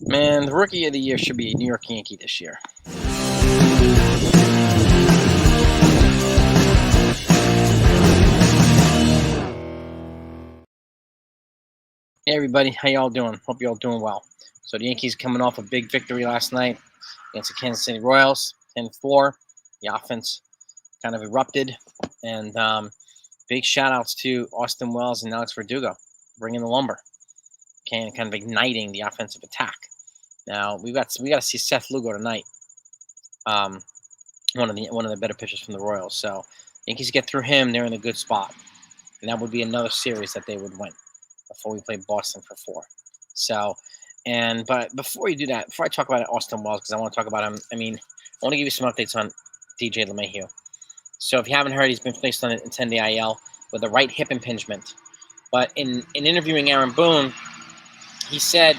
Man, the Rookie of the Year should be a New York Yankee this year. Hey everybody, how y'all doing? Hope y'all doing well. So the Yankees coming off a big victory last night against the Kansas City Royals, 10-4. The offense kind of erupted, and big shout outs to Austin Wells and Alex Verdugo bringing the lumber, okay, and kind of igniting the offensive attack. Now we got to see Seth Lugo tonight, one of the better pitchers from the Royals. So Yankees get through him, they're in a good spot, and that would be another series that they would win before we play Boston for 4. So, but before you do that, before I talk about Austin Wells, because I want to talk about him, I want to give you some updates on DJ Lemahieu. So if you haven't heard, he's been placed on a 10-day IL with a right hip impingement. But in interviewing Aaron Boone, he said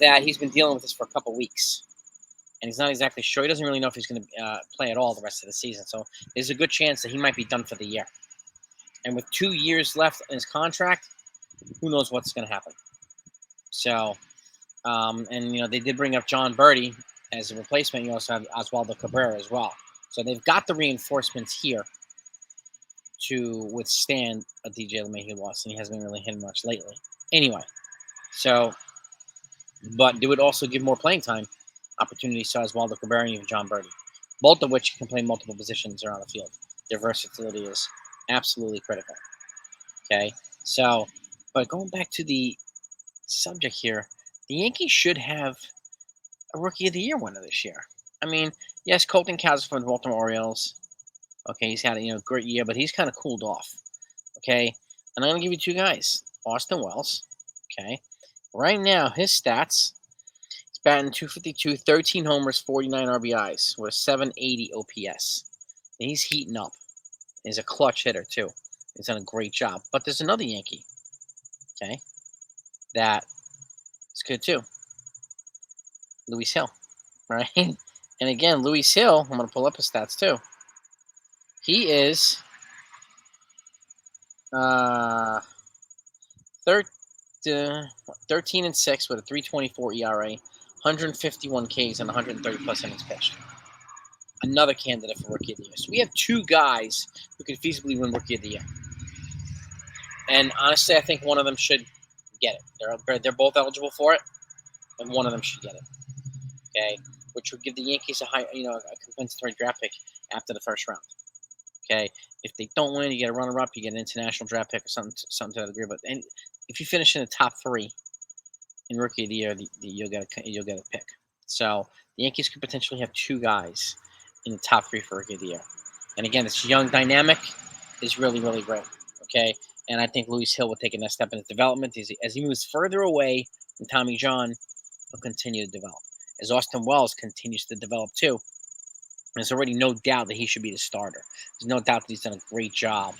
that he's been dealing with this for a couple weeks, and he's not exactly sure. He doesn't really know if he's going to play at all the rest of the season. So there's a good chance that he might be done for the year. And with 2 years left in his contract, who knows what's going to happen. So, they did bring up John Birdie as a replacement. You also have Oswaldo Cabrera as well. So they've got the reinforcements here to withstand a DJ LeMahieu loss, and he hasn't been really hitting much lately. Anyway, so, but they would also give more playing time opportunities to Oswaldo Cabrera and even John Birdie, both of which can play multiple positions around the field. Their versatility is absolutely critical. Okay, so, but going back to the subject here, the Yankees should have a Rookie of the Year winner this year. Yes, Colton Cowser from the Baltimore Orioles. Okay, he's had a great year, but he's kind of cooled off. Okay, and I'm gonna give you 2 guys, Austin Wells. Okay, right now his stats: he's batting .252, 13 homers, 49 RBIs with a 780 OPS. And he's heating up. He's a clutch hitter too. He's done a great job. But there's another Yankee, okay, that is good too. Luis Hill, right? And again, Luis Hill, I'm going to pull up his stats too. He is 13 and 6 with a 3.24 ERA, 151 Ks, and 130 plus innings pitched. Another candidate for Rookie of the Year. So we have 2 guys who could feasibly win Rookie of the Year. And honestly, I think one of them should get it. They're both eligible for it, and one of them should get it. Okay, which would give the Yankees a compensatory draft pick after the first round. Okay, if they don't win, you get a runner-up, you get an international draft pick or something to that degree. But if you finish in the top 3 in Rookie of the Year, you'll get a pick. So the Yankees could potentially have 2 guys in the top 3 for Rookie of the Year. And again, this young dynamic is really, really great. Okay, and I think Luis Hill will take a next step in his development as he moves further away from Tommy John. He'll continue to develop as Austin Wells continues to develop too. There's already no doubt that he should be the starter. There's no doubt that he's done a great job,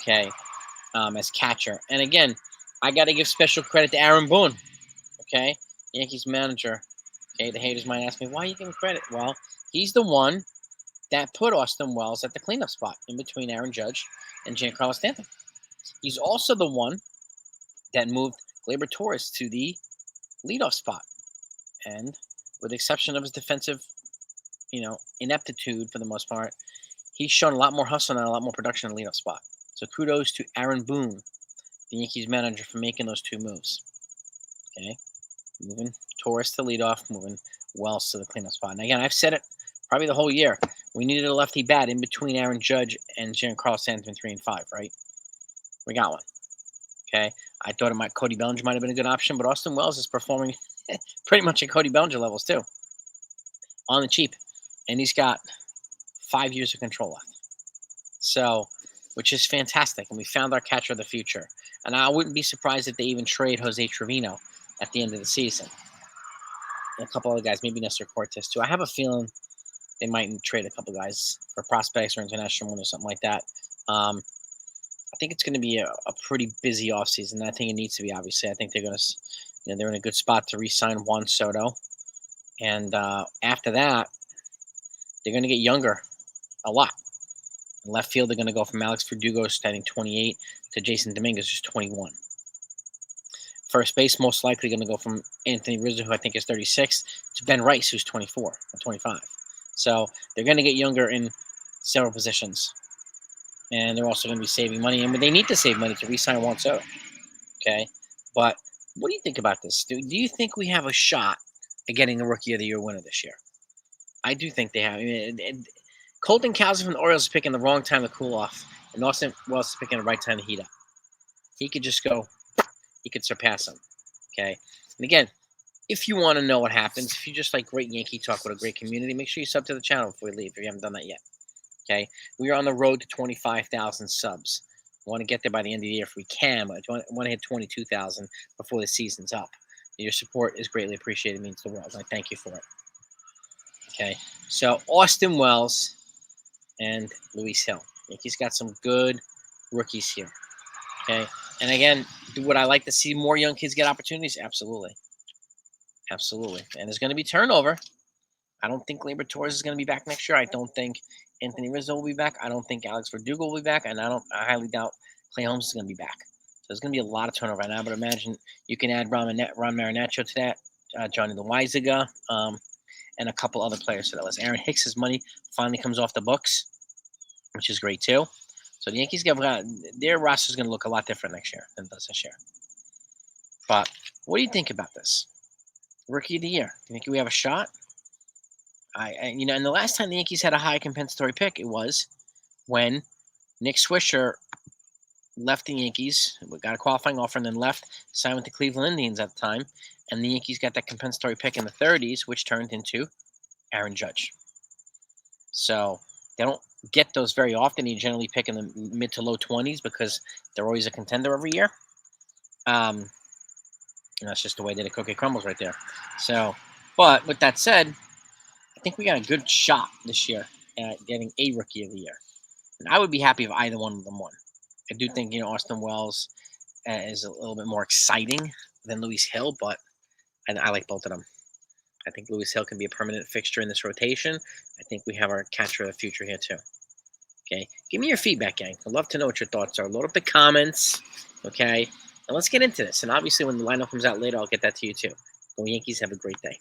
okay, as catcher. And again, I got to give special credit to Aaron Boone, okay, Yankees manager. Okay, the haters might ask me, why are you giving credit? Well, he's the one that put Austin Wells at the cleanup spot in between Aaron Judge and Giancarlo Stanton. He's also the one that moved Gleyber Torres to the leadoff spot. And with the exception of his defensive ineptitude for the most part, he's shown a lot more hustle and a lot more production in the leadoff spot. So kudos to Aaron Boone, the Yankees manager, for making those 2 moves. Okay, moving Torres to leadoff, moving Wells to the cleanup spot. And again, I've said it probably the whole year. We needed a lefty bat in between Aaron Judge and Giancarlo Stanton 3 and 5, right? We got one. Okay, I thought Cody Bellinger might have been a good option, but Austin Wells is performing pretty much at Cody Bellinger levels too, on the cheap, and he's got 5 years of control left. So, which is fantastic. And we found our catcher of the future. And I wouldn't be surprised if they even trade Jose Trevino at the end of the season. And a couple other guys, maybe Nestor Cortes too. I have a feeling they might trade a couple guys for prospects or international or something like that. I think it's going to be a pretty busy offseason. I think it needs to be, obviously. I think they're going to, they're in a good spot to re-sign Juan Soto. And after that, they're going to get younger a lot. In left field, they're going to go from Alex Verdugo, standing 28, to Jason Dominguez, who's 21. First base, most likely going to go from Anthony Rizzo, who I think is 36, to Ben Rice, who's 24 or 25. So they're going to get younger in several positions. And they're also going to be saving money. And they need to save money to re-sign Juan Soto. Okay? But what do you think about this? Do you think we have a shot at getting the Rookie of the Year winner this year? I do think they have. I mean, Colton Cowser from the Orioles is picking the wrong time to cool off. And Austin Wells is picking the right time to heat up. He could just go, he could surpass him. Okay? And again, if you want to know what happens, if you just like great Yankee talk with a great community, make sure you sub to the channel before you leave if you haven't done that yet. Okay? We are on the road to 25,000 subs. We want to get there by the end of the year if we can, but I want to hit 22,000 before the season's up. Your support is greatly appreciated. It means the world. I thank you for it. Okay? So Austin Wells and Luis Hill. Yankees got some good rookies here. Okay? And again, would I like to see more young kids get opportunities? Absolutely. Absolutely. And there's going to be turnover. I don't think Gleyber Torres is going to be back next year. I don't think Anthony Rizzo will be back. I don't think Alex Verdugo will be back. And I highly doubt Clay Holmes is going to be back. So there's going to be a lot of turnover right now. But imagine you can add Ron Marinaccio to that, Johnny Loizaga, and a couple other players to that list. Aaron Hicks's money finally comes off the books, which is great too. So the Yankees their roster is going to look a lot different next year than it does this year. But what do you think about this? Rookie of the Year. Do you think we have a shot? And the last time the Yankees had a high compensatory pick, it was when Nick Swisher left the Yankees, got a qualifying offer, and then left, signed with the Cleveland Indians at the time, and the Yankees got that compensatory pick in the 30s, which turned into Aaron Judge. So they don't get those very often. You generally pick in the mid to low 20s because they're always a contender every year. And that's just the way that the cookie crumbles right there. So, but with that said, I think we got a good shot this year at getting a Rookie of the Year. And I would be happy if either one of them won. I do think, Austin Wells is a little bit more exciting than Luis Hill, but I like both of them. I think Luis Hill can be a permanent fixture in this rotation. I think we have our catcher of the future here too. Okay, give me your feedback, gang. I'd love to know what your thoughts are. Load up the comments, okay? And let's get into this. And obviously when the lineup comes out later, I'll get that to you too. Go Yankees, have a great day.